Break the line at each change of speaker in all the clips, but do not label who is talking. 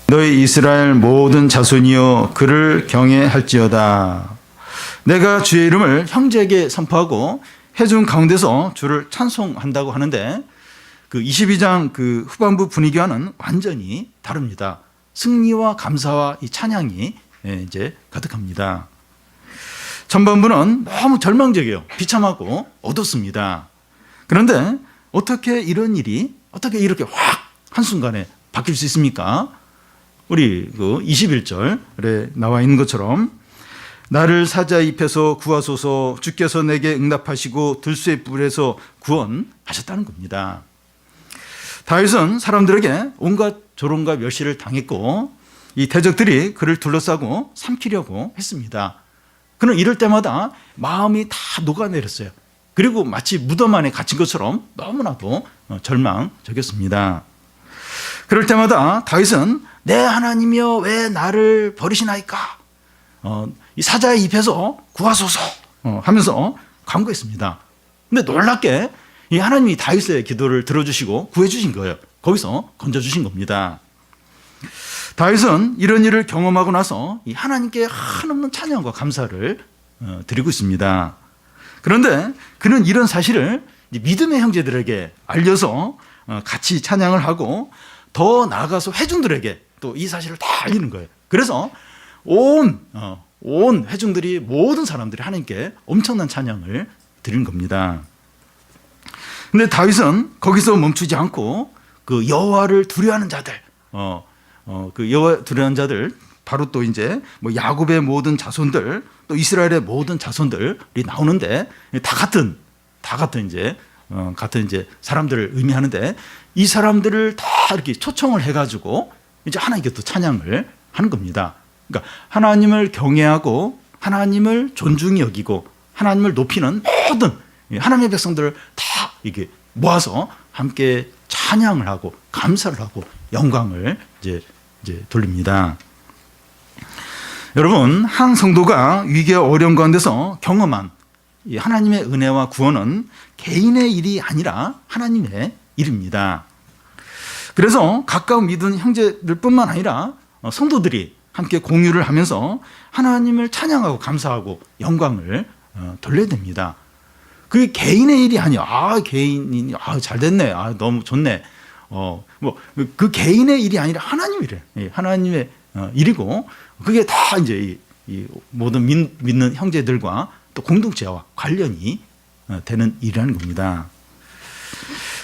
너희 이스라엘 모든 자손이여 그를 경외할지어다. 내가 주의 이름을 형제에게 선포하고 회중 가운데서 주를 찬송한다고 하는데 그 22장 그 후반부 분위기와는 완전히 다릅니다. 승리와 감사와 이 찬양이 이제 가득합니다. 전반부는 너무 절망적이에요. 비참하고 어둡습니다. 그런데 어떻게 이런 일이 어떻게 이렇게 확 한순간에 바뀔 수 있습니까? 우리 그 21절에 나와 있는 것처럼 나를 사자 잎에서 구하소서 주께서 내게 응답하시고 들쇠 뿔에서 구원하셨다는 겁니다. 다윗은 사람들에게 온갖 조롱과 멸시를 당했고 이 대적들이 그를 둘러싸고 삼키려고 했습니다. 그는 이럴 때마다 마음이 다 녹아내렸어요. 그리고 마치 무덤 안에 갇힌 것처럼 너무나도 절망적이었습니다. 그럴 때마다 다윗은 내 하나님이여 왜 나를 버리시나이까? 이 사자의 잎에서 구하소서 하면서 간구했습니다. 근데 놀랍게 이 하나님이 다윗의 기도를 들어주시고 구해주신 거예요. 거기서 건져주신 겁니다. 다윗은 이런 일을 경험하고 나서 이 하나님께 한없는 찬양과 감사를 드리고 있습니다. 그런데 그는 이런 사실을 믿음의 형제들에게 알려서 같이 찬양을 하고 더 나아가서 회중들에게 또 이 사실을 다 알리는 거예요. 그래서 온 회중들이 모든 사람들이 하나님께 엄청난 찬양을 드리는 겁니다. 근데 다윗은 거기서 멈추지 않고 그 여호와를 두려워하는 자들, 그 여호와 두려워하는 자들 바로 또 이제 뭐 야곱의 모든 자손들 또 이스라엘의 모든 자손들이 나오는데 다 같은 이제 사람들을 의미하는데 이 사람들을 다 이렇게 초청을 해가지고 이제 하나님께 또 찬양을 하는 겁니다. 그러니까 하나님을 경외하고 하나님을 존중히 여기고 하나님을 높이는 모든 하나님의 백성들을 다 이게 모아서 함께 찬양을 하고 감사를 하고 영광을 이제 돌립니다. 여러분, 한 성도가 위기와 어려움 가운데서 경험한 이 하나님의 은혜와 구원은 개인의 일이 아니라 하나님의 일입니다. 그래서 가까운 믿은 형제들뿐만 아니라 성도들이 함께 공유를 하면서 하나님을 찬양하고 감사하고 영광을 돌려야 됩니다. 그게 개인의 일이 아니야. 개인이 잘 됐네. 너무 좋네. 그 개인의 일이 아니라 하나님 일이에요. 하나님의 일이고 그게 다 이제 이 모든 믿는 형제들과 또 공동체와 관련이 되는 일이라는 겁니다.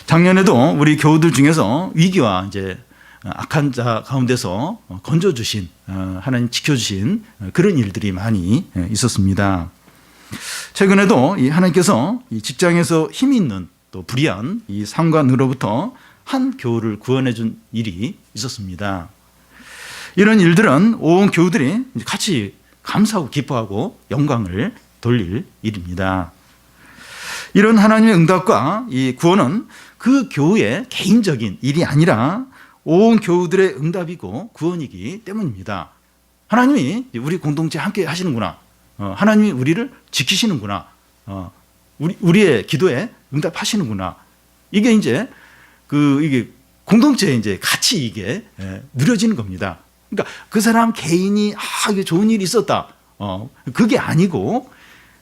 작년에도 우리 교우들 중에서 위기와 이제 악한 자 가운데서 건져주신 하나님 지켜주신 그런 일들이 많이 있었습니다. 최근에도 이 하나님께서 이 직장에서 힘이 있는 또 불의한 이 상관으로부터 한 교우를 구원해 준 일이 있었습니다. 이런 일들은 온 교우들이 같이 감사하고 기뻐하고 영광을 돌릴 일입니다. 이런 하나님의 응답과 이 구원은 그 교우의 개인적인 일이 아니라 온 교우들의 응답이고 구원이기 때문입니다. 하나님이 우리 공동체 함께 하시는구나. 하나님이 우리를 지키시는구나. 우리의 기도에 응답하시는구나. 이게 이제 이게 공동체에 이제 같이 이게 누려지는 겁니다. 그러니까 그 사람 개인이 이게 좋은 일이 있었다. 그게 아니고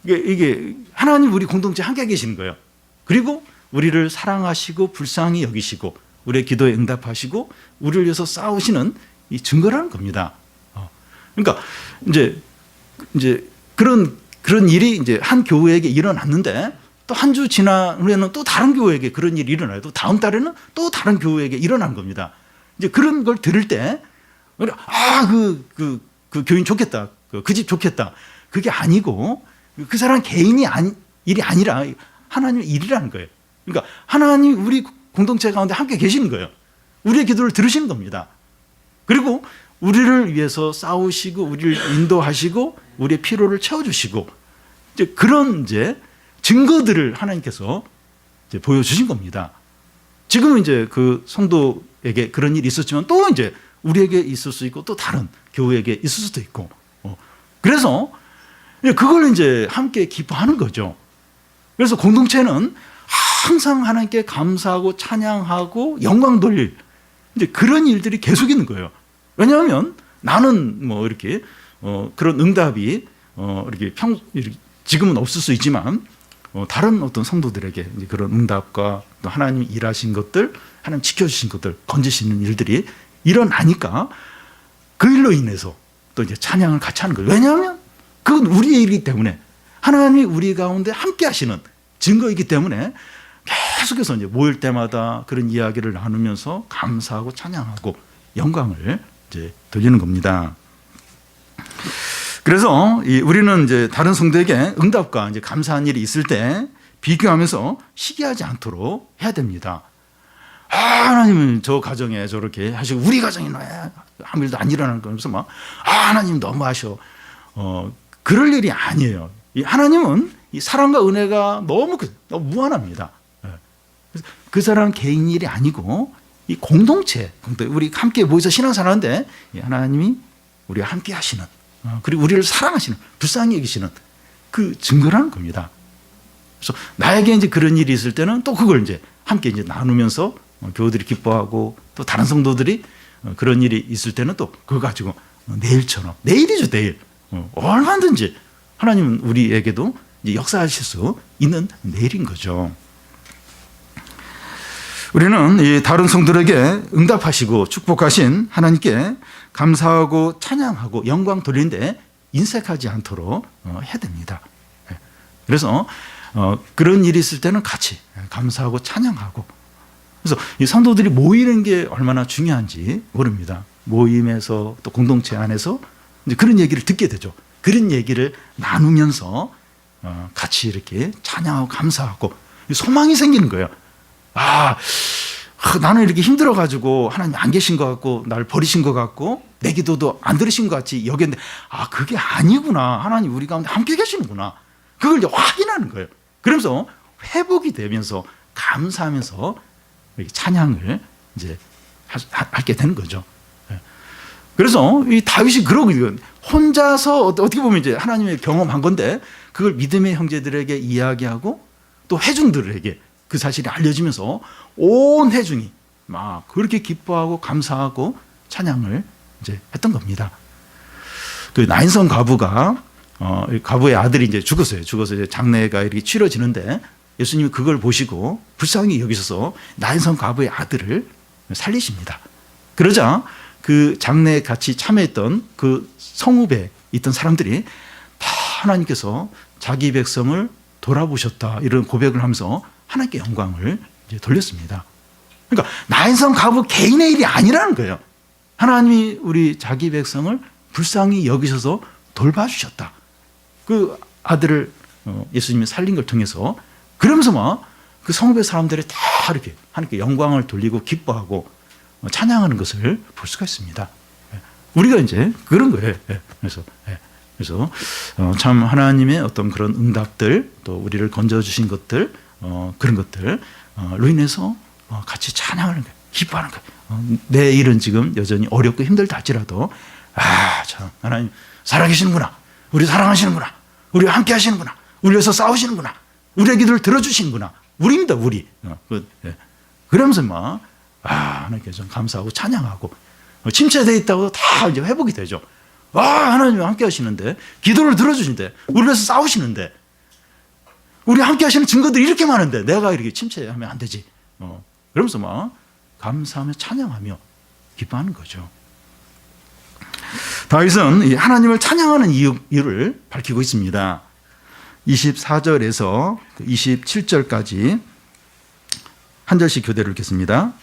이게 하나님 우리 공동체에 함께 계시는 거예요. 그리고 우리를 사랑하시고 불쌍히 여기시고 우리의 기도에 응답하시고 우리를 위해서 싸우시는 이 증거라는 겁니다. 그러니까 이제 그런 일이 이제 한 교회에게 일어났는데 또 한 주 지난 후에는 또 다른 교회에게 그런 일이 일어나요. 또 다음 달에는 또 다른 교회에게 일어난 겁니다. 이제 그런 걸 들을 때 그 교인 좋겠다. 그 집 좋겠다. 그게 아니고 그 사람 개인이 일이 아니라 하나님의 일이라는 거예요. 그러니까 하나님 우리 공동체 가운데 함께 계시는 거예요. 우리의 기도를 들으시는 겁니다. 그리고 우리를 위해서 싸우시고 우리를 인도하시고 우리의 필요를 채워주시고 이제 그런 증거들을 하나님께서 이제 보여주신 겁니다. 지금은 이제 그 성도에게 그런 일이 있었지만 또 이제 우리에게 있을 수 있고 또 다른 교회에게 있을 수도 있고 그래서 그걸 이제 함께 기뻐하는 거죠. 그래서 공동체는 항상 하나님께 감사하고 찬양하고 영광 돌릴 이제 그런 일들이 계속 있는 거예요. 왜냐하면 나는 뭐 이렇게 그런 응답이 이렇게 지금은 없을 수 있지만 다른 어떤 성도들에게 이제 그런 응답과 또 하나님이 일하신 것들, 하나님 지켜주신 것들, 건지시는 일들이 일어나니까 그 일로 인해서 또 이제 찬양을 같이 하는 거예요. 왜냐하면 그건 우리의 일이기 때문에 하나님이 우리 가운데 함께 하시는 증거이기 때문에 계속해서 이제 모일 때마다 그런 이야기를 나누면서 감사하고 찬양하고 영광을 이제 돌리는 겁니다. 그래서 우리는 이제 다른 성도에게 응답과 이제 감사한 일이 있을 때 비교하면서 시기하지 않도록 해야 됩니다. 하나님은 저 가정에 저렇게 하시고 우리 가정에 왜 아무 일도 안 일어나는 거면서 막 하나님 너무 하셔. 그럴 일이 아니에요. 하나님은 이 사랑과 은혜가 너무 무한합니다. 그 사람 개인 일이 아니고 이 공동체, 우리 함께 모여서 신앙생활하는데 하나님이 우리와 함께 하시는, 그리고 우리를 사랑하시는, 불쌍히 여기시는 그 증거라는 겁니다. 그래서 나에게 이제 그런 일이 있을 때는 또 그걸 이제 함께 이제 나누면서 교우들이 기뻐하고 또 다른 성도들이 그런 일이 있을 때는 또 그거 가지고 내일처럼, 내일이죠, 내일. 얼마든지 하나님은 우리에게도 이제 역사하실 수 있는 내일인 거죠. 우리는 이 다른 성도들에게 응답하시고 축복하신 하나님께 감사하고 찬양하고 영광 돌리는데 인색하지 않도록 해야 됩니다. 그래서 그런 일이 있을 때는 같이 감사하고 찬양하고, 그래서 이 성도들이 모이는 게 얼마나 중요한지 모릅니다. 모임에서 또 공동체 안에서 이제 그런 얘기를 듣게 되죠. 그런 얘기를 나누면서 같이 이렇게 찬양하고 감사하고 소망이 생기는 거예요. 나는 이렇게 힘들어가지고 하나님 안 계신 것 같고 날 버리신 것 같고 내 기도도 안 들으신 것 같이 여겼는데 그게 아니구나. 하나님 우리 가운데 함께 계시는구나. 그걸 이제 확인하는 거예요. 그러면서 회복이 되면서 감사하면서 이렇게 찬양을 이제 하게 되는 거죠. 그래서 이 다윗이 그러고 혼자서 어떻게 보면 이제 하나님의 경험한 건데 그걸 믿음의 형제들에게 이야기하고 또 회중들에게 그 사실이 알려지면서 온 회중이 막 그렇게 기뻐하고 감사하고 찬양을 이제 했던 겁니다. 그 나인성 과부가 과부의 아들이 이제 죽었어요. 죽어서 이제 장례가 이렇게 치러지는데 예수님이 그걸 보시고 불쌍히 여기셔서 나인성 과부의 아들을 살리십니다. 그러자 그 장례에 같이 참여했던 그 성읍에 있던 사람들이 다 하나님께서 자기 백성을 돌아보셨다 이런 고백을 하면서 하나님께 영광을 이제 돌렸습니다. 그러니까 나인성 과부 개인의 일이 아니라는 거예요. 하나님이 우리 자기 백성을 불쌍히 여기셔서 돌봐주셨다. 그 아들을 예수님이 살린 걸 통해서 그러면서 막 그 성읍의 사람들이 다 이렇게 하나님께 영광을 돌리고 기뻐하고 찬양하는 것을 볼 수가 있습니다. 우리가 이제 그런 거예요. 그래서 참 하나님의 어떤 그런 응답들 또 우리를 건져주신 것들 그런 것들로 인해서 같이 찬양하는 거예요. 기뻐하는 거예요. 내 일은 지금 여전히 어렵고 힘들다 할지라도 참 하나님 살아계시는구나. 우리 사랑하시는구나. 우리와 함께 하시는구나. 우리 위해서 싸우시는구나. 우리의 기도를 들어주시는구나. 우리입니다. 우리. 그러면서 막 하나님께 좀 감사하고 찬양하고 침체되어 있다고 다 이제 회복이 되죠. 하나님이 함께 하시는데 기도를 들어주시는데 우리 위해서 싸우시는데 우리 함께 하시는 증거들이 이렇게 많은데 내가 이렇게 침체하면 안 되지. 그러면서 막 감사하며 찬양하며 기뻐하는 거죠. 다윗은 하나님을 찬양하는 이유를 밝히고 있습니다. 24절에서 27절까지 한 절씩 교대를 읽겠습니다.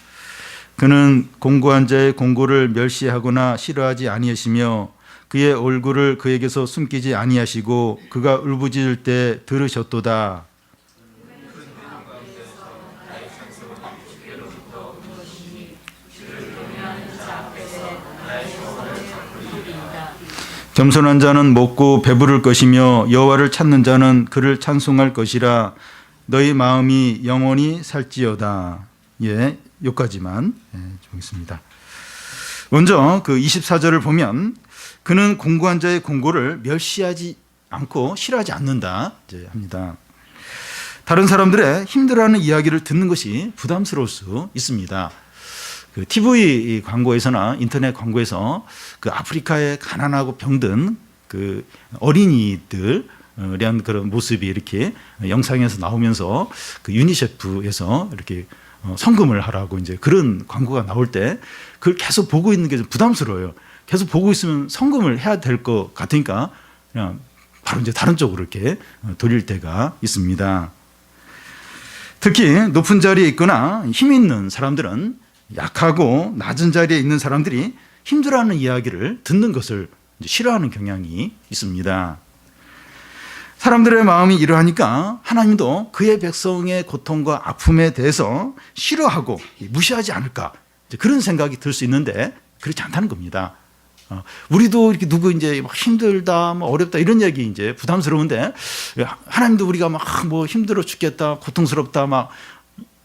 그는 공고한 자의 공고를 멸시하거나 싫어하지 아니하시며 그의 얼굴을 그에게서 숨기지 아니하시고 그가 울부짖을 때 들으셨도다. 겸손한 자는 먹고 배부를 것이며 여호와를 찾는 자는 그를 찬송할 것이라. 너희 마음이 영원히 살지어다. 여기까지만 보겠습니다. 먼저 그 24절을 보면 그는 공고한 자의 공고를 멸시하지 않고 싫어하지 않는다 합니다. 다른 사람들의 힘들어하는 이야기를 듣는 것이 부담스러울 수 있습니다. 그 TV 광고에서나 인터넷 광고에서 그 아프리카에 가난하고 병든 그 어린이들 이런 그런 모습이 이렇게 영상에서 나오면서 그 유니세프에서 이렇게 성금을 하라고 이제 그런 광고가 나올 때 그걸 계속 보고 있는 게 좀 부담스러워요. 계속 보고 있으면 성금을 해야 될 것 같으니까 그냥 바로 이제 다른 쪽으로 이렇게 돌릴 때가 있습니다. 특히 높은 자리에 있거나 힘 있는 사람들은 약하고 낮은 자리에 있는 사람들이 힘들어하는 이야기를 듣는 것을 싫어하는 경향이 있습니다. 사람들의 마음이 이러하니까 하나님도 그의 백성의 고통과 아픔에 대해서 싫어하고 무시하지 않을까 그런 생각이 들 수 있는데 그렇지 않다는 겁니다. 우리도 이렇게 누구 이제 막 힘들다, 뭐 어렵다 이런 얘기 이제 부담스러운데 하나님도 우리가 막 뭐 힘들어 죽겠다, 고통스럽다 막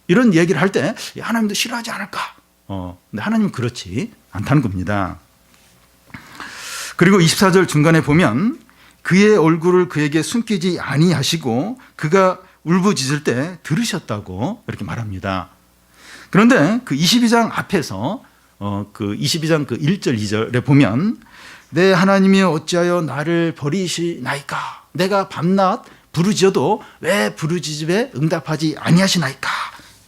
이런 얘기를 할 때 하나님도 싫어하지 않을까? 근데 하나님은 그렇지 않다는 겁니다. 그리고 24절 중간에 보면 그의 얼굴을 그에게 숨기지 아니하시고 그가 울부짖을 때 들으셨다고 이렇게 말합니다. 그런데 그 22장 앞에서 그 22장 그 1절 2절에 보면 내 하나님이 어찌하여 나를 버리시나이까? 내가 밤낮 부르짖어도 왜 부르짖음에 응답하지 아니하시나이까?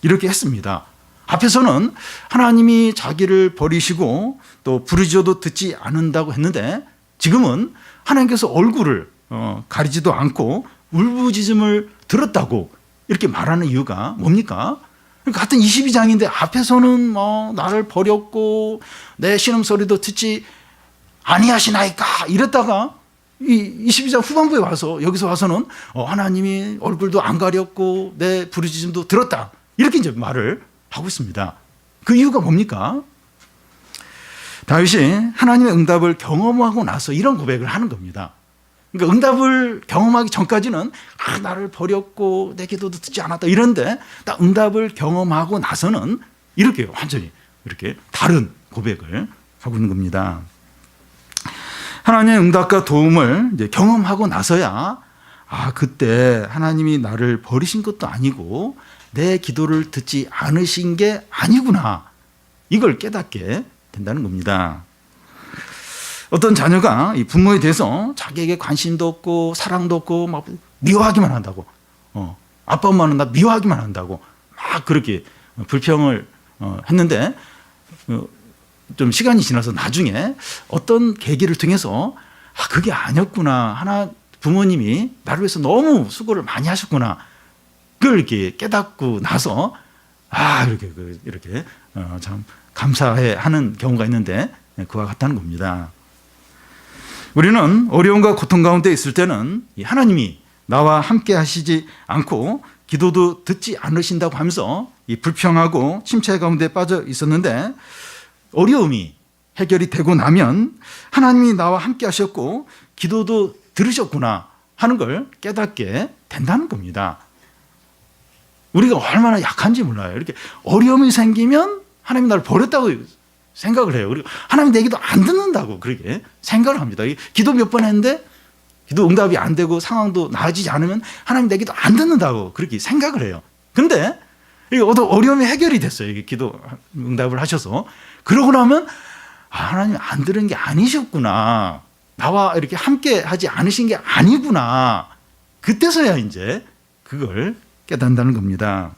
이렇게 했습니다. 앞에서는 하나님이 자기를 버리시고 또 부르짖어도 듣지 않는다고 했는데 지금은 하나님께서 얼굴을 가리지도 않고 울부짖음을 들었다고 이렇게 말하는 이유가 뭡니까? 같은 22장인데 앞에서는 뭐 나를 버렸고 내 신음소리도 듣지 아니하시나이까 이랬다가 이 22장 후반부에 와서 여기서 와서는 하나님이 얼굴도 안 가렸고 내 부르짖음도 들었다 이렇게 이제 말을 하고 있습니다. 그 이유가 뭡니까? 다윗이 하나님의 응답을 경험하고 나서 이런 고백을 하는 겁니다. 그러니까 응답을 경험하기 전까지는 나를 버렸고 내 기도도 듣지 않았다 이런데 딱 응답을 경험하고 나서는 이렇게 완전히 이렇게 다른 고백을 하고 있는 겁니다. 하나님의 응답과 도움을 이제 경험하고 나서야 그때 하나님이 나를 버리신 것도 아니고 내 기도를 듣지 않으신 게 아니구나 이걸 깨닫게 된다는 겁니다. 어떤 자녀가 이 부모에 대해서 자기에게 관심도 없고 사랑도 없고 막 미워하기만 한다고 아빠 엄마는 나 미워하기만 한다고 막 그렇게 불평을 했는데 좀 시간이 지나서 나중에 어떤 계기를 통해서 그게 아니었구나 하나 부모님이 나를 위해서 너무 수고를 많이 하셨구나 그걸 이렇게 깨닫고 나서 이렇게 참 감사해 하는 경우가 있는데 그와 같다는 겁니다. 우리는 어려움과 고통 가운데 있을 때는 하나님이 나와 함께 하시지 않고 기도도 듣지 않으신다고 하면서 이 불평하고 침체 가운데 빠져 있었는데 어려움이 해결이 되고 나면 하나님이 나와 함께 하셨고 기도도 들으셨구나 하는 걸 깨닫게 된다는 겁니다. 우리가 얼마나 약한지 몰라요. 이렇게 어려움이 생기면 하나님이 나를 버렸다고 생각을 해요. 그리고 하나님 내 기도 안 듣는다고 그렇게 생각을 합니다. 기도 몇 번 했는데 기도 응답이 안 되고 상황도 나아지지 않으면 하나님 내 기도 안 듣는다고 그렇게 생각을 해요. 근데 어려움이 해결이 됐어요. 기도 응답을 하셔서. 그러고 나면 하나님 안 들은 게 아니셨구나. 나와 이렇게 함께 하지 않으신 게 아니구나. 그때서야 이제 그걸 깨닫는다는 겁니다.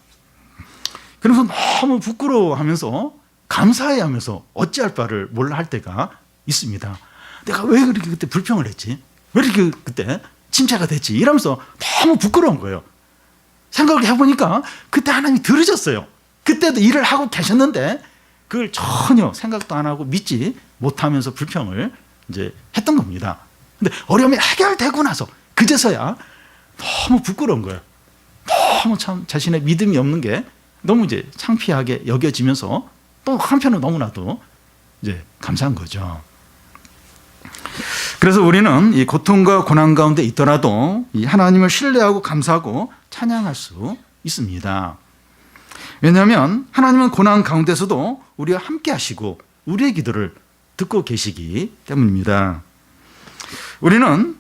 그래서 너무 부끄러워하면서 감사해하면서 어찌할 바를 몰라 할 때가 있습니다. 내가 왜 그렇게 그때 불평을 했지? 왜 이렇게 그때 침체가 됐지? 이러면서 너무 부끄러운 거예요. 생각을 해보니까 그때 하나님이 들으셨어요. 그때도 일을 하고 계셨는데 그걸 전혀 생각도 안 하고 믿지 못하면서 불평을 이제 했던 겁니다. 근데 어려움이 해결되고 나서 그제서야 너무 부끄러운 거예요. 너무 참 자신의 믿음이 없는 게 너무 이제 창피하게 여겨지면서 또 한편은 너무나도 이제 감사한 거죠. 그래서 우리는 이 고통과 고난 가운데 있더라도 이 하나님을 신뢰하고 감사하고 찬양할 수 있습니다. 왜냐하면 하나님은 고난 가운데서도 우리와 함께 하시고 우리의 기도를 듣고 계시기 때문입니다. 우리는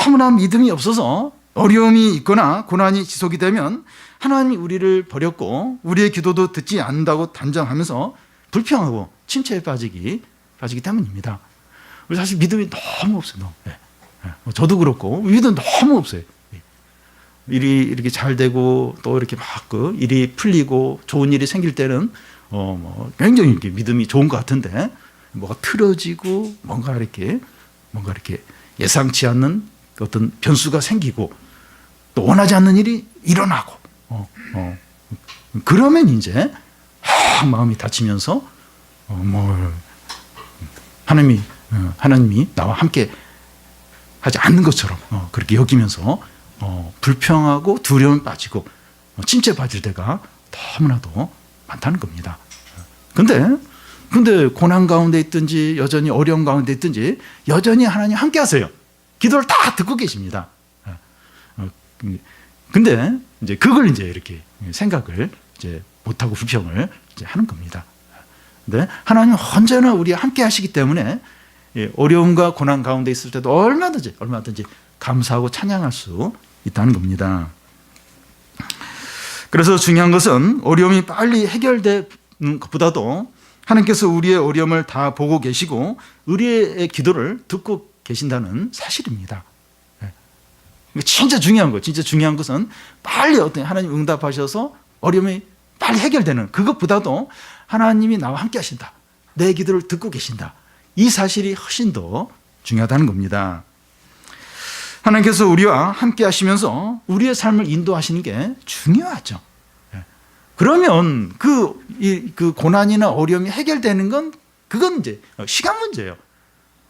너무나 믿음이 없어서 어려움이 있거나 고난이 지속이 되면 하나님이 우리를 버렸고 우리의 기도도 듣지 않는다고 단정하면서 불평하고 침체에 빠지기 때문입니다. 사실 믿음이 너무 없어요. 네. 저도 그렇고 믿음 너무 없어요. 일이 이렇게 잘 되고 또 이렇게 막 그 일이 풀리고 좋은 일이 생길 때는 굉장히 이렇게 믿음이 좋은 것 같은데 뭐가 틀어지고 뭔가 이렇게 예상치 않는 어떤 변수가 생기고 또 원하지 않는 일이 일어나고 그러면 이제 마음이 다치면서 하나님이 나와 함께 하지 않는 것처럼 그렇게 여기면서 불평하고 두려움 빠지고 침체 빠질 때가 너무나도 많다는 겁니다. 근데 고난 가운데 있든지 여전히 어려운 가운데 있든지 여전히 하나님 함께 하세요. 기도를 다 듣고 계십니다. 근데 이제 그걸 이제 이렇게 생각을 이제 못하고 불평을 이제 하는 겁니다. 근데 하나님 언제나 우리와 함께 하시기 때문에 어려움과 고난 가운데 있을 때도 얼마든지 감사하고 찬양할 수 있다는 겁니다. 그래서 중요한 것은 어려움이 빨리 해결되는 것보다도 하나님께서 우리의 어려움을 다 보고 계시고 우리의 기도를 듣고 계신다는 사실입니다. 진짜 중요한 거예요. 진짜 중요한 것은 빨리 어떤 하나님 응답하셔서 어려움이 빨리 해결되는 그것보다도 하나님이 나와 함께 하신다. 내 기도를 듣고 계신다. 이 사실이 훨씬 더 중요하다는 겁니다. 하나님께서 우리와 함께 하시면서 우리의 삶을 인도하시는 게 중요하죠. 그러면 그 고난이나 어려움이 해결되는 건 그건 이제 시간 문제예요.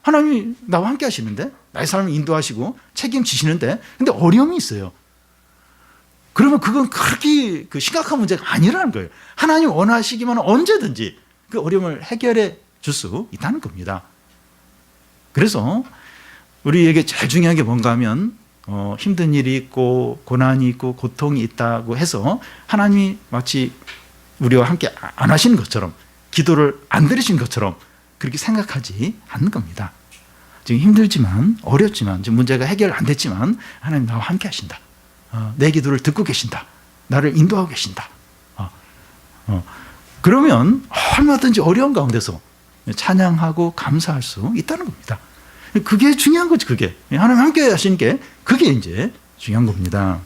하나님이 나와 함께 하시는데 나의 삶을 인도하시고 책임지시는데 근데 어려움이 있어요. 그러면 그건 그렇게 심각한 문제가 아니라는 거예요. 하나님 원하시기만 언제든지 그 어려움을 해결해 줄 수 있다는 겁니다. 그래서 우리에게 제일 중요한 게 뭔가 하면 힘든 일이 있고 고난이 있고 고통이 있다고 해서 하나님이 마치 우리와 함께 안 하시는 것처럼 기도를 안 들으신 것처럼 그렇게 생각하지 않는 겁니다. 지금 힘들지만 어렵지만 지금 문제가 해결 안 됐지만 하나님 나와 함께 하신다. 내 기도를 듣고 계신다. 나를 인도하고 계신다. 그러면 얼마든지 어려운 가운데서 찬양하고 감사할 수 있다는 겁니다. 그게 중요한 거지. 그게 하나님 함께 하시는 게 그게 이제 중요한 겁니다.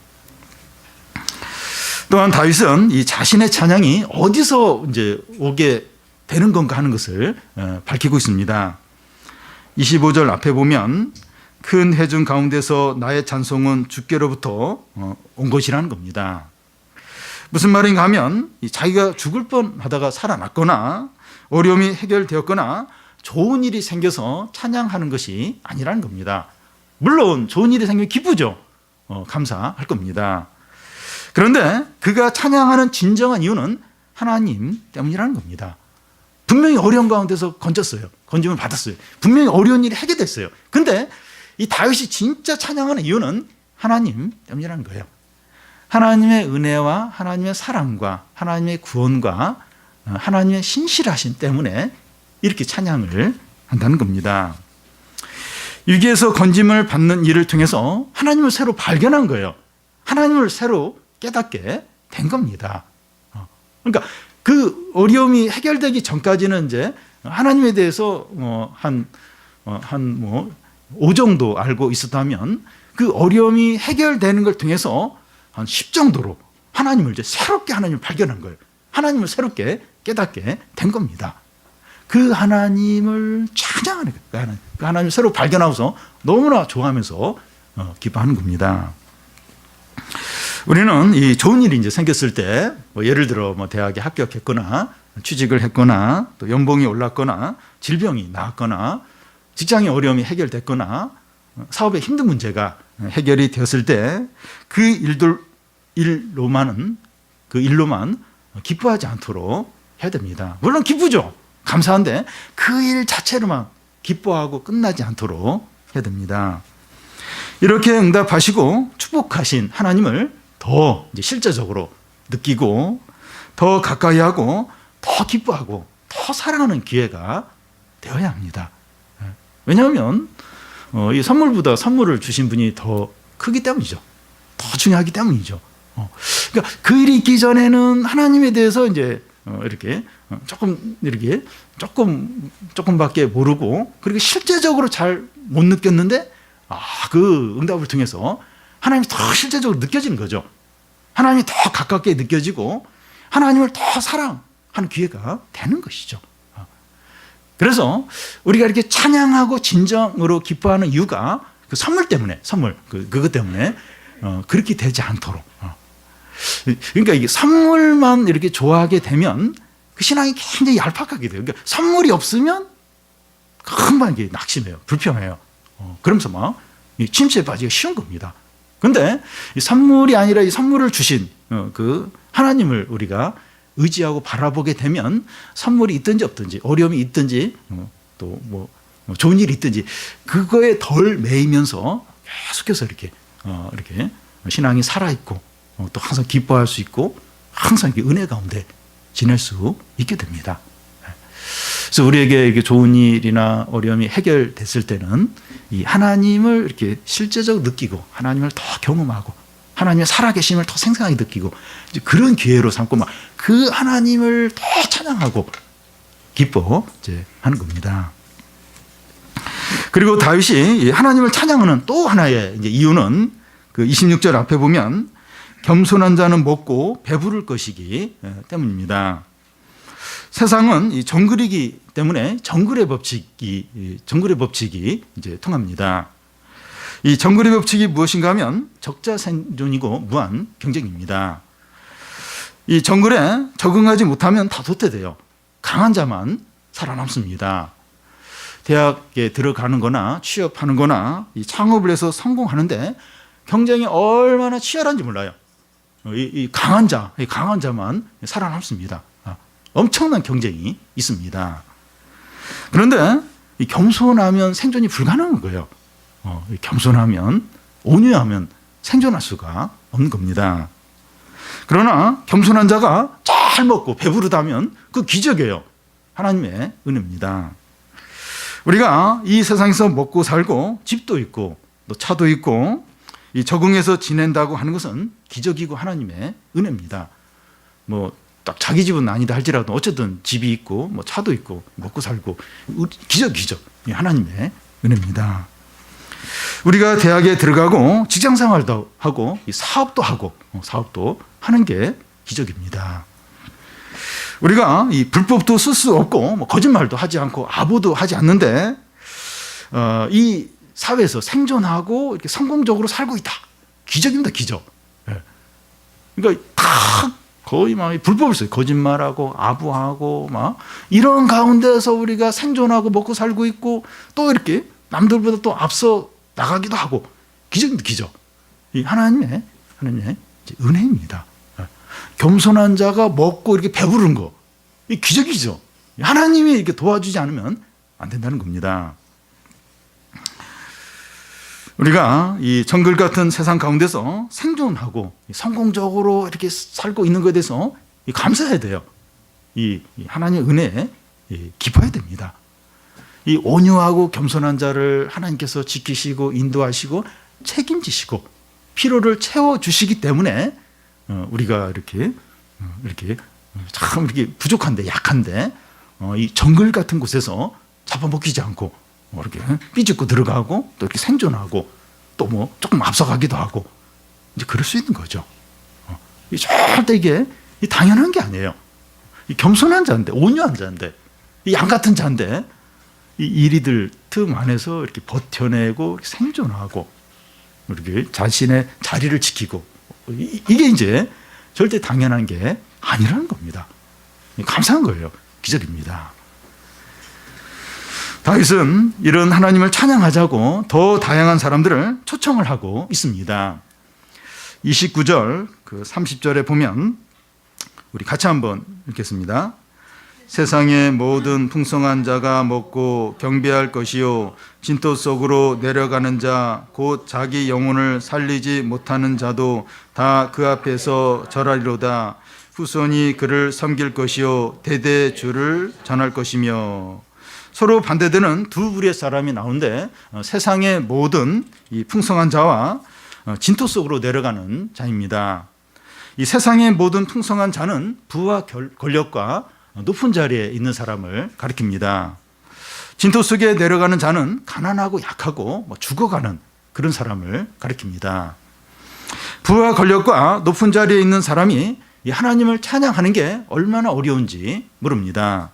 또한 다윗은 이 자신의 찬양이 어디서 이제 오게 되는 건가 하는 것을 밝히고 있습니다. 25절 앞에 보면 큰 해중 가운데서 나의 찬송은 주께로부터 온 것이라는 겁니다. 무슨 말인가 하면 자기가 죽을 뻔하다가 살아났거나 어려움이 해결되었거나 좋은 일이 생겨서 찬양하는 것이 아니라는 겁니다. 물론 좋은 일이 생기면 기쁘죠. 감사할 겁니다. 그런데 그가 찬양하는 진정한 이유는 하나님 때문이라는 겁니다. 분명히 어려운 가운데서 건졌어요. 건짐을 받았어요. 분명히 어려운 일이 해결됐어요. 근데 이 다윗이 진짜 찬양하는 이유는 하나님 때문이라는 거예요. 하나님의 은혜와 하나님의 사랑과 하나님의 구원과 하나님의 신실하심 때문에 이렇게 찬양을 한다는 겁니다. 위기에서 건짐을 받는 일을 통해서 하나님을 새로 발견한 거예요. 하나님을 새로 깨닫게 된 겁니다. 그러니까 그 어려움이 해결되기 전까지는 이제 하나님에 대해서 한 5 정도 알고 있었다면 그 어려움이 해결되는 걸 통해서 한 10 정도로 하나님을 이제 새롭게 하나님을 발견한 거예요. 하나님을 새롭게 깨닫게 된 겁니다. 그 하나님을 찬양하는 거예요. 그 하나님을 새로 발견하고서 너무나 좋아하면서 기뻐하는 겁니다. 우리는 이 좋은 일이 이제 생겼을 때, 예를 들어 대학에 합격했거나 취직을 했거나 또 연봉이 올랐거나 질병이 나았거나 직장의 어려움이 해결됐거나 사업에 힘든 문제가 해결이 되었을 때 그 일로만 기뻐하지 않도록 해야 됩니다. 물론 기쁘죠. 감사한데 그 일 자체로만 기뻐하고 끝나지 않도록 해야 됩니다. 이렇게 응답하시고 축복하신 하나님을 더 이제 실제적으로 느끼고 더 가까이 하고 더 기뻐하고 더 사랑하는 기회가 되어야 합니다. 왜냐하면 이 선물보다 선물을 주신 분이 더 크기 때문이죠. 더 중요하기 때문이죠. 그러니까 그 일이 있기 전에는 하나님에 대해서 이제 이렇게 조금 이렇게 조금밖에 모르고 그리고 실제적으로 잘 못 느꼈는데 그 응답을 통해서 하나님이 더 실제적으로 느껴지는 거죠. 하나님이 더 가깝게 느껴지고 하나님을 더 사랑하는 기회가 되는 것이죠. 그래서 우리가 이렇게 찬양하고 진정으로 기뻐하는 이유가 그 선물 때문에, 그것 때문에 그렇게 되지 않도록. 그러니까 이게 선물만 이렇게 좋아하게 되면 그 신앙이 굉장히 얄팍하게 돼요. 그러니까 선물이 없으면 금방 이게 낙심해요. 불평해요. 그러면서 막 침체에 빠지기가 쉬운 겁니다. 그런데 이 선물이 아니라 이 선물을 주신 그 하나님을 우리가 의지하고 바라보게 되면 선물이 있든지 없든지 어려움이 있든지 또 뭐 좋은 일이 있든지 그거에 덜 매이면서 계속해서 이렇게 신앙이 살아있고 또 항상 기뻐할 수 있고 항상 이렇게 은혜 가운데 지낼 수 있게 됩니다. 그래서 우리에게 이렇게 좋은 일이나 어려움이 해결됐을 때는 이 하나님을 이렇게 실제적으로 느끼고 하나님을 더 경험하고 하나님의 살아계심을 더 생생하게 느끼고 이제 그런 기회로 삼고 막 그 하나님을 더 찬양하고 기뻐 이제 하는 겁니다. 그리고 다윗이 하나님을 찬양하는 또 하나의 이제 이유는 그 26절 앞에 보면 겸손한 자는 먹고 배부를 것이기 때문입니다. 세상은 이 정글이기 때문에 정글의 법칙이 이제 통합니다. 이 정글의 법칙이 무엇인가 하면 적자 생존이고 무한 경쟁입니다. 이 정글에 적응하지 못하면 다 도태돼요. 강한 자만 살아남습니다. 대학에 들어가는 거나 취업하는 거나 이 창업을 해서 성공하는데 경쟁이 얼마나 치열한지 몰라요. 이 강한 자만 살아남습니다. 엄청난 경쟁이 있습니다. 그런데 이 겸손하면 생존이 불가능한 거예요. 겸손하면, 온유하면 생존할 수가 없는 겁니다. 그러나 겸손한 자가 잘 먹고 배부르다면 그 기적이에요. 하나님의 은혜입니다. 우리가 이 세상에서 먹고 살고 집도 있고 또 차도 있고 이 적응해서 지낸다고 하는 것은 기적이고 하나님의 은혜입니다. 뭐 딱 자기 집은 아니다 할지라도 어쨌든 집이 있고 뭐 차도 있고 먹고 살고 기적 하나님의 은혜입니다. 우리가 대학에 들어가고 직장 생활도 하고 사업도 하는 게 기적입니다. 우리가 이 불법도 쓸 수 없고 뭐 거짓말도 하지 않고 아부도 하지 않는데 이 사회에서 생존하고 이렇게 성공적으로 살고 있다. 기적입니다, 기적. 그러니까 다 거의 막 불법을 써요. 거짓말하고 아부하고 막 이런 가운데서 우리가 생존하고 먹고 살고 있고 또 이렇게 남들보다 또 앞서 나가기도 하고 기적입니다, 기적. 이 하나님의 은혜입니다. 겸손한 자가 먹고 이렇게 배부른 거, 이 기적이죠. 하나님이 이렇게 도와주지 않으면 안 된다는 겁니다. 우리가 이 정글 같은 세상 가운데서 생존하고 성공적으로 이렇게 살고 있는 것에 대해서 감사해야 돼요. 이 하나님의 은혜에 기뻐해야 됩니다. 이 온유하고 겸손한 자를 하나님께서 지키시고 인도하시고 책임지시고 필요를 채워주시기 때문에 우리가 이렇게 참 이렇게 부족한데 약한데 이 정글 같은 곳에서 잡아먹히지 않고 이렇게 삐죽고 들어가고 또 이렇게 생존하고 또 뭐 조금 앞서가기도 하고 이제 그럴 수 있는 거죠. 절대 이게 당연한 게 아니에요. 이 겸손한 자인데 온유한 자인데 이 양 같은 자인데 이 이리들 틈 안에서 이렇게 버텨내고 이렇게 생존하고 이렇게 자신의 자리를 지키고 이게 이제 절대 당연한 게 아니라는 겁니다. 감사한 거예요. 기적입니다. 다윗은 이런 하나님을 찬양하자고 더 다양한 사람들을 초청을 하고 있습니다. 29절, 30절에 보면 우리 같이 한번 읽겠습니다. 세상의 모든 풍성한 자가 먹고 경배할 것이요 진토 속으로 내려가는 자 곧 자기 영혼을 살리지 못하는 자도 다 그 앞에서 절하리로다. 후손이 그를 섬길 것이요 대대 주를 전할 것이며. 서로 반대되는 두 부류의 사람이 나오는데 세상의 모든 이 풍성한 자와 진토 속으로 내려가는 자입니다. 이 세상의 모든 풍성한 자는 부와 권력과 높은 자리에 있는 사람을 가리킵니다. 진토 속에 내려가는 자는 가난하고 약하고 죽어가는 그런 사람을 가리킵니다. 부와 권력과 높은 자리에 있는 사람이 이 하나님을 찬양하는 게 얼마나 어려운지 모릅니다.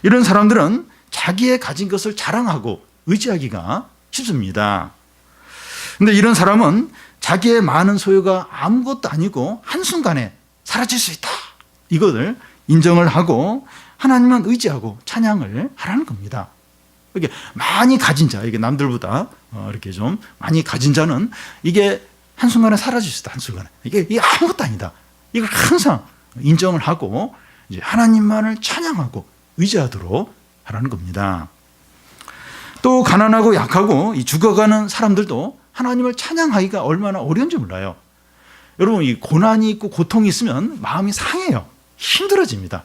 이런 사람들은 자기의 가진 것을 자랑하고 의지하기가 쉽습니다. 그런데 이런 사람은 자기의 많은 소유가 아무것도 아니고 한순간에 사라질 수 있다, 이것을 인정을 하고 하나님만 의지하고 찬양을 하라는 겁니다. 이게 많이 가진 자, 이게 남들보다 이렇게 좀 많이 가진 자는 이게 한순간에 사라질 수 있다. 한순간에 이게 아무것도 아니다, 이걸 항상 인정을 하고 이제 하나님만을 찬양하고 의지하도록 하라는 겁니다. 또 가난하고 약하고 이 죽어가는 사람들도 하나님을 찬양하기가 얼마나 어려운지 몰라요. 여러분, 이 고난이 있고 고통이 있으면 마음이 상해요. 힘들어집니다.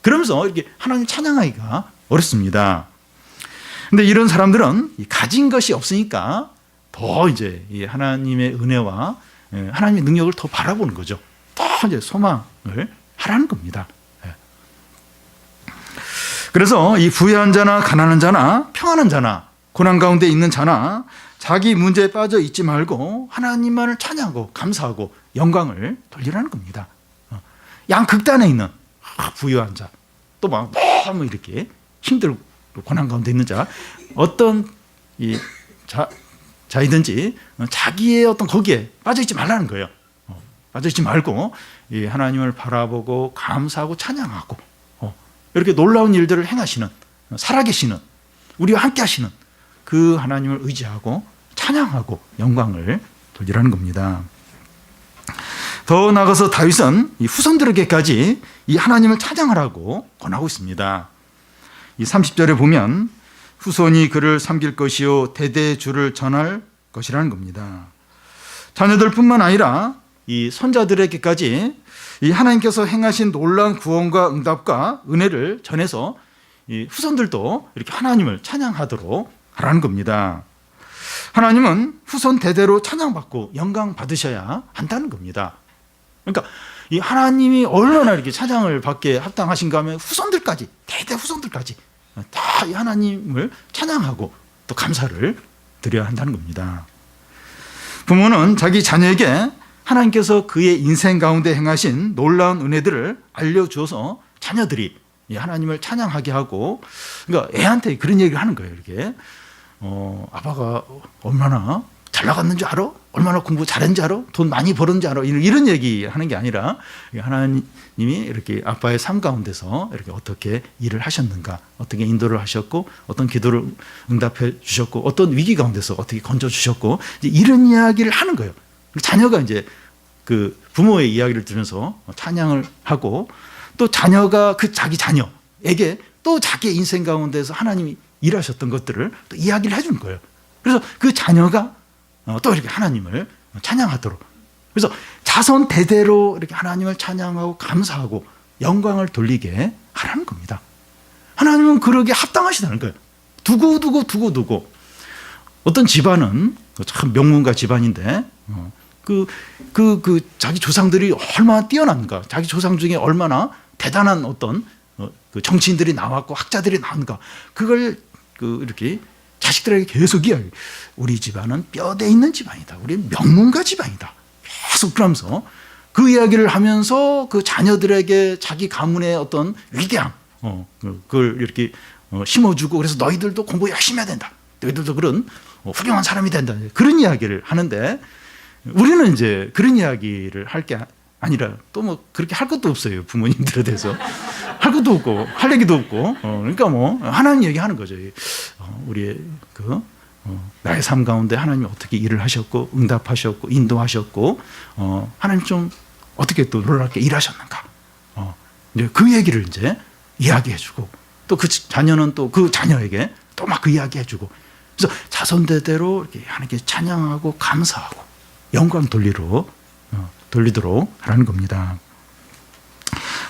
그러면서 이렇게 하나님 찬양하기가 어렵습니다. 근데 이런 사람들은 가진 것이 없으니까 더 이제 이 하나님의 은혜와 하나님의 능력을 더 바라보는 거죠. 더 이제 소망을 하라는 겁니다. 그래서 이 부유한 자나 가난한 자나 평안한 자나 고난 가운데 있는 자나 자기 문제에 빠져 있지 말고 하나님만을 찬양하고 감사하고 영광을 돌리라는 겁니다. 양극단에 있는 부유한 자, 또 막 너무 이렇게 힘들고 고난 가운데 있는 자, 어떤 이 자이든지 자기의 어떤 거기에 빠져 있지 말라는 거예요. 빠져 있지 말고 이 하나님을 바라보고 감사하고 찬양하고 이렇게 놀라운 일들을 행하시는, 살아계시는, 우리와 함께 하시는 그 하나님을 의지하고 찬양하고 영광을 돌리라는 겁니다. 더 나아가서 다윗은 이 후손들에게까지 이 하나님을 찬양하라고 권하고 있습니다. 이 30절에 보면 후손이 그를 섬길 것이요 대대의 주를 전할 것이라는 겁니다. 자녀들뿐만 아니라 이 손자들에게까지 이 하나님께서 행하신 놀라운 구원과 응답과 은혜를 전해서 이 후손들도 이렇게 하나님을 찬양하도록 하라는 겁니다. 하나님은 후손 대대로 찬양받고 영광 받으셔야 한다는 겁니다. 그러니까 이 하나님이 얼마나 이렇게 찬양을 받게 합당하신가 하면 후손들까지, 대대 후손들까지 다 이 하나님을 찬양하고 또 감사를 드려야 한다는 겁니다. 부모는 자기 자녀에게 하나님께서 그의 인생 가운데 행하신 놀라운 은혜들을 알려주어서 자녀들이 하나님을 찬양하게 하고, 그러니까 애한테 그런 얘기를 하는 거예요. 이렇게 아빠가 얼마나 잘 나갔는지 알아? 얼마나 공부 잘했는지 알아? 돈 많이 벌었는지 알아? 이런 얘기 하는 게 아니라 하나님이 이렇게 아빠의 삶 가운데서 이렇게 어떻게 일을 하셨는가, 어떻게 인도를 하셨고, 어떤 기도를 응답해 주셨고, 어떤 위기 가운데서 어떻게 건져 주셨고, 이런 이야기를 하는 거예요. 자녀가 이제 그 부모의 이야기를 들으면서 찬양을 하고, 또 자녀가 그 자기 자녀에게 또 자기의 인생 가운데서 하나님이 일하셨던 것들을 또 이야기를 해주는 거예요. 그래서 그 자녀가 또 이렇게 하나님을 찬양하도록, 그래서 자손 대대로 이렇게 하나님을 찬양하고 감사하고 영광을 돌리게 하라는 겁니다. 하나님은 그러게 합당하시다는 거예요. 두고 어떤 집안은 참 명문가 집안인데 자기 조상들이 얼마나 뛰어난가, 자기 조상 중에 얼마나 대단한 어떤 그 정치인들이 나왔고 학자들이 나온가, 그걸 이렇게 자식들에게 계속 이야기, 우리 집안은 뼈대 있는 집안이다, 우리 명문가 집안이다, 계속 그러면서 그 이야기를 하면서 그 자녀들에게 자기 가문의 어떤 위대함, 그걸 이렇게 심어주고, 그래서 너희들도 공부 열심히 해야 된다, 너희들도 그런 훌륭한 사람이 된다, 그런 이야기를 하는데, 우리는 이제 그런 이야기를 할 게 아니라 또 뭐 그렇게 할 것도 없어요. 부모님들에 대해서 할 것도 없고 할 얘기도 없고, 그러니까 뭐 하나님 얘기하는 거죠. 우리의 나의 삶 가운데 하나님이 어떻게 일을 하셨고 응답하셨고 인도하셨고, 하나님 좀 어떻게 또 놀랍게 일하셨는가, 이제 그 얘기를 이제 이야기해주고, 또 그 자녀는 또 그 자녀에게 또 막 그 이야기해주고, 그래서 자손대대로 이렇게 하나님께 찬양하고 감사하고 영광 돌리도록 하라는 겁니다.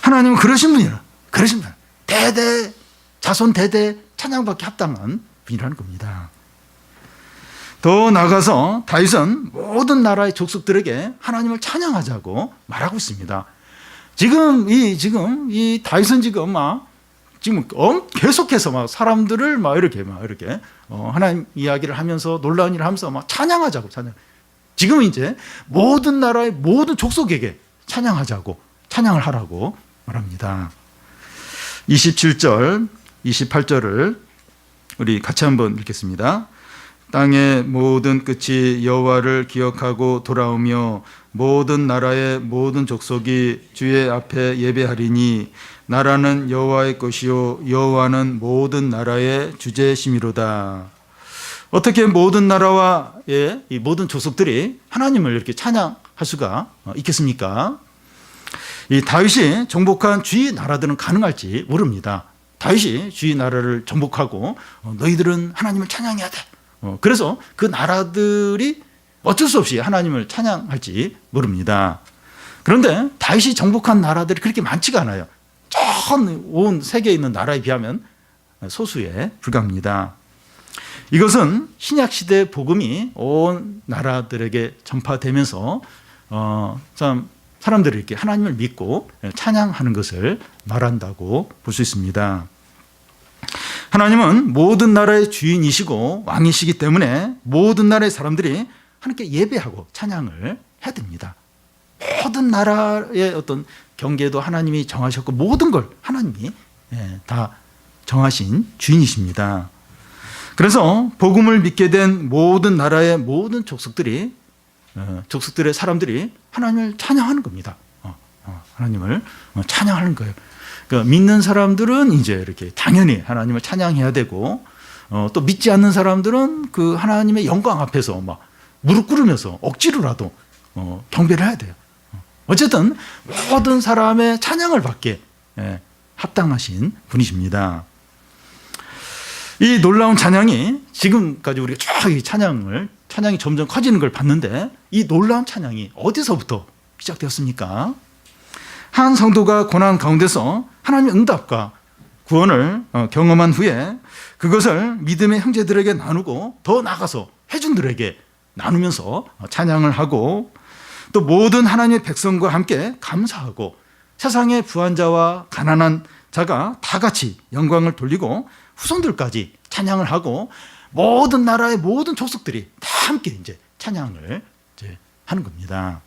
하나님은 그러신 분이라, 그러신 분, 대대 자손 대대 찬양받기 합당한 분이라는 겁니다. 더 나아가서 다윗은 모든 나라의 족속들에게 하나님을 찬양하자고 말하고 있습니다. 지금 이 다윗은 지금 계속해서 막 사람들을 이렇게 하나님 이야기를 하면서 놀라운 일을 하면서 찬양하자고 지금 이제 모든 나라의 모든 족속에게 찬양하자고 찬양을 하라고 말합니다. 27절, 28절을 우리 같이 한번 읽겠습니다. 땅의 모든 끝이 여호와를 기억하고 돌아오며 모든 나라의 모든 족속이 주의 앞에 예배하리니 나라는 여호와의 것이요 여호와는 모든 나라의 주제심이로다. 어떻게 모든 나라와의 이 모든 족속들이 하나님을 이렇게 찬양할 수가 있겠습니까? 이 다윗이 정복한 주위 나라들은 가능할지 모릅니다. 다윗이 주위 나라를 정복하고 너희들은 하나님을 찬양해야 돼. 그래서 그 나라들이 어쩔 수 없이 하나님을 찬양할지 모릅니다. 그런데 다윗이 정복한 나라들이 그렇게 많지가 않아요. 전 온 세계에 있는 나라에 비하면 소수에 불과합니다. 이것은 신약시대 복음이 온 나라들에게 전파되면서 참 사람들이 이렇게 하나님을 믿고 찬양하는 것을 말한다고 볼 수 있습니다. 하나님은 모든 나라의 주인이시고 왕이시기 때문에 모든 나라의 사람들이 하나님께 예배하고 찬양을 해야 됩니다. 모든 나라의 어떤 경계도 하나님이 정하셨고 모든 걸 하나님이 다 정하신 주인이십니다. 그래서 복음을 믿게 된 모든 나라의 모든 족속들의 사람들이 하나님을 찬양하는 겁니다. 하나님을 찬양하는 거예요. 그러니까 믿는 사람들은 이제 이렇게 당연히 하나님을 찬양해야 되고, 또 믿지 않는 사람들은 그 하나님의 영광 앞에서 막 무릎 꿇으면서 억지로라도 경배를 해야 돼요. 어쨌든 모든 사람의 찬양을 받게 합당하신 분이십니다. 이 놀라운 찬양이 지금까지 우리가 쫙 이 찬양이 점점 커지는 걸 봤는데, 이 놀라운 찬양이 어디서부터 시작되었습니까? 한 성도가 고난 가운데서 하나님의 응답과 구원을 경험한 후에 그것을 믿음의 형제들에게 나누고 더 나아가서 회중들에게 나누면서 찬양을 하고, 또 모든 하나님의 백성과 함께 감사하고 세상의 부한 자와 가난한 자가 다 같이 영광을 돌리고 후손들까지 찬양을 하고 모든 나라의 모든 족속들이 다 함께 이제 찬양을 하는 겁니다.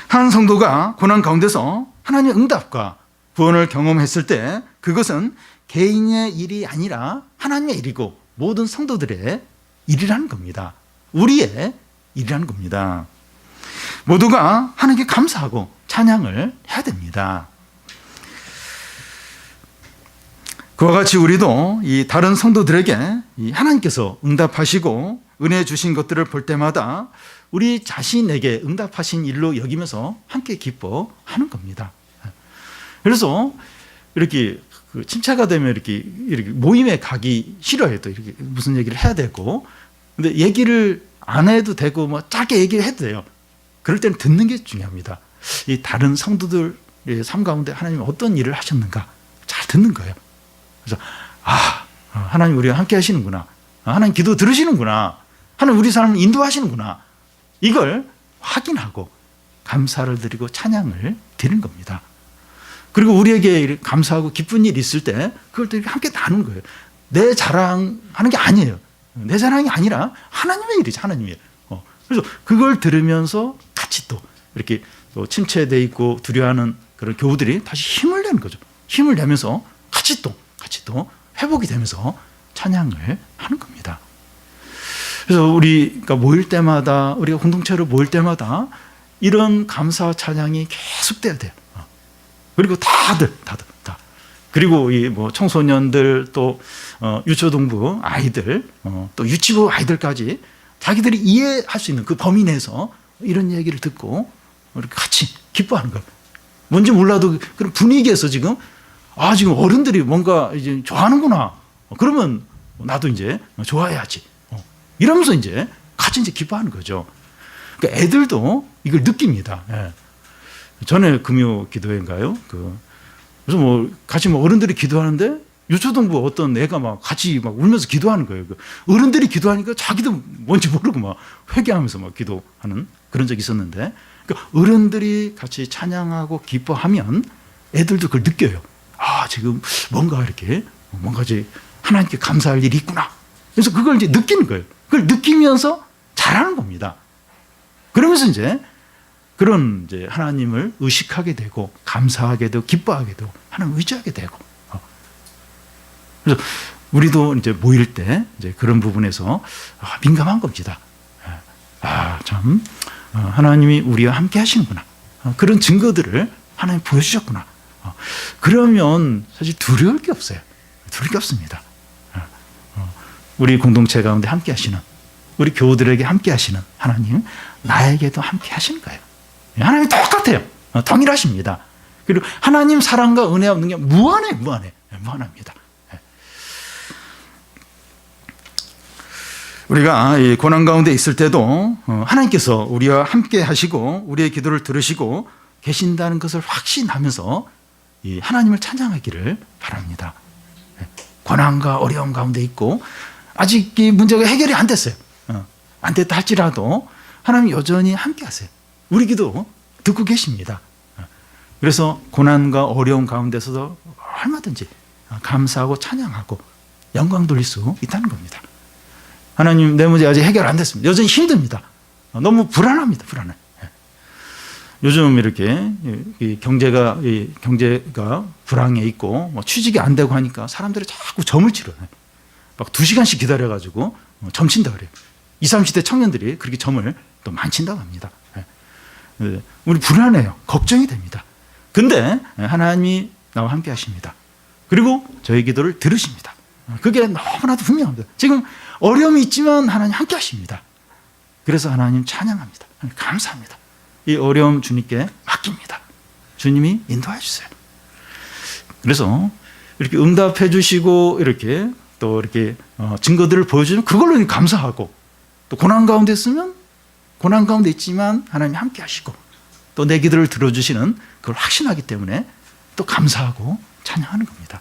한 성도가 고난 가운데서 하나님의 응답과 구원을 경험했을 때 그것은 개인의 일이 아니라 하나님의 일이고 모든 성도들의 일이라는 겁니다. 우리의 일이라는 겁니다. 모두가 하나님께 감사하고 찬양을 해야 됩니다. 그와 같이 우리도 이 다른 성도들에게 이 하나님께서 응답하시고 은혜 주신 것들을 볼 때마다 우리 자신에게 응답하신 일로 여기면서 함께 기뻐하는 겁니다. 그래서 이렇게 침체가 되면 이렇게 모임에 가기 싫어해요. 또 이렇게 무슨 얘기를 해야 되고, 근데 얘기를 안 해도 되고 뭐 짧게 얘기를 해도 돼요. 그럴 때는 듣는 게 중요합니다. 이 다른 성도들의 삶 가운데 하나님이 어떤 일을 하셨는가 잘 듣는 거예요. 그래서 하나님 우리와 함께 하시는구나, 하나님 기도 들으시는구나, 하나님 우리 삶을 인도하시는구나, 이걸 확인하고 감사를 드리고 찬양을 드리는 겁니다. 그리고 우리에게 감사하고 기쁜 일이 있을 때 그걸 또 함께 나누는 거예요. 내 자랑하는 게 아니에요. 내 자랑이 아니라 하나님의 일이죠. 하나님의 일. 그래서 그걸 들으면서 같이 또 이렇게 또 침체되어 있고 두려워하는 그런 교우들이 다시 힘을 내는 거죠. 힘을 내면서 같이 또 회복이 되면서 찬양을 하는 겁니다. 그래서 우리가 모일 때마다, 우리가 공동체로 모일 때마다 이런 감사 찬양이 계속돼야 돼요. 그리고 다들 그리고 이 뭐 청소년들, 또 유초동부 아이들, 또 유치부 아이들까지 자기들이 이해할 수 있는 그 범위 내에서 이런 얘기를 듣고 이렇게 같이 기뻐하는 거예요. 뭔지 몰라도 그런 분위기에서 지금 지금 어른들이 뭔가 이제 좋아하는구나, 그러면 나도 이제 좋아해야지, 이러면서 이제 같이 이제 기뻐하는 거죠. 그러니까 애들도 이걸 느낍니다. 전에 금요 기도회인가요? 그래서 뭐 같이 어른들이 기도하는데 유초등부 어떤 애가 막 같이 막 울면서 기도하는 거예요. 어른들이 기도하니까 자기도 뭔지 모르고 막 회개하면서 막 기도하는 그런 적이 있었는데, 그러니까 어른들이 같이 찬양하고 기뻐하면 애들도 그걸 느껴요. 아, 지금 뭔가 이렇게 뭔가 이제 하나님께 감사할 일이 있구나. 그래서 그걸 이제 느끼는 거예요. 그걸 느끼면서 잘하는 겁니다. 그러면서 이제 그런 이제 하나님을 의식하게 되고 감사하게 되고 기뻐하게 되고 하나님 의지하게 되고. 그래서 우리도 이제 모일 때 이제 그런 부분에서 민감한 겁니다. 참 하나님이 우리와 함께 하시는구나. 그런 증거들을 하나님 보여주셨구나. 그러면 사실 두려울 게 없어요. 두려울 게 없습니다. 우리 공동체 가운데 함께 하시는, 우리 교우들에게 함께 하시는 하나님, 나에게도 함께 하시는 거예요. 하나님이 똑같아요. 동일하십니다. 그리고 하나님 사랑과 은혜 없는 게 무한합니다. 우리가 이 고난 가운데 있을 때도 하나님께서 우리와 함께 하시고 우리의 기도를 들으시고 계신다는 것을 확신하면서 이 하나님을 찬양하기를 바랍니다. 고난과 어려움 가운데 있고 아직 이 문제가 해결이 안 됐어요. 안 됐다 할지라도 하나님 여전히 함께 하세요. 우리 기도 듣고 계십니다. 그래서 고난과 어려움 가운데서도 얼마든지 감사하고 찬양하고 영광 돌릴 수 있다는 겁니다. 하나님, 내 문제 아직 해결 안 됐습니다. 여전히 힘듭니다. 너무 불안합니다. 불안해. 요즘 이렇게 경제가 불황에 있고 뭐 취직이 안 되고 하니까 사람들이 자꾸 점을 치러요. 막 2시간씩 기다려가지고 점 친다 그래요. 20, 30대 청년들이 그렇게 점을 또 많이 친다고 합니다. 우리 불안해요. 걱정이 됩니다. 근데 하나님이 나와 함께 하십니다. 그리고 저희 기도를 들으십니다. 그게 너무나도 분명합니다. 지금 어려움이 있지만 하나님 함께 하십니다. 그래서 하나님 찬양합니다. 감사합니다. 이 어려움 주님께 맡깁니다. 주님이 인도해 주세요. 그래서 이렇게 응답해 주시고 이렇게 또 이렇게 증거들을 보여주면 그걸로 감사하고, 또 고난 가운데 있으면 고난 가운데 있지만 하나님 함께 하시고 또 내 기도를 들어주시는 그걸 확신하기 때문에 또 감사하고 찬양하는 겁니다.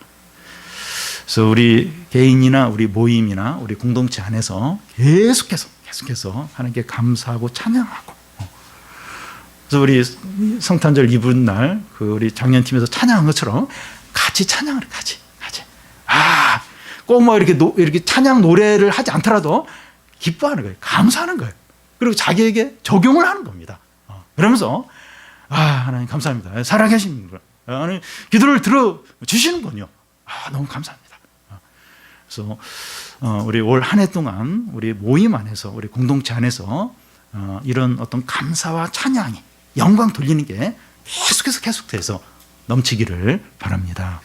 그래서 우리 개인이나 우리 모임이나 우리 공동체 안에서 계속해서 하나님께 감사하고 찬양하고, 그래서 우리 성탄절 이브 날 우리 작년팀에서 찬양한 것처럼 같이 찬양을 같이 꼭 뭐 이렇게 찬양 노래를 하지 않더라도 기뻐하는 거예요. 감사하는 거예요. 그리고 자기에게 적용을 하는 겁니다. 그러면서 하나님 감사합니다. 살아계신 분, 하나님 기도를 들어 주시는군요. 너무 감사합니다. 그래서 우리 올 한 해 동안 우리 모임 안에서 우리 공동체 안에서 이런 어떤 감사와 찬양이 영광 돌리는 게 계속해서 넘치기를 바랍니다.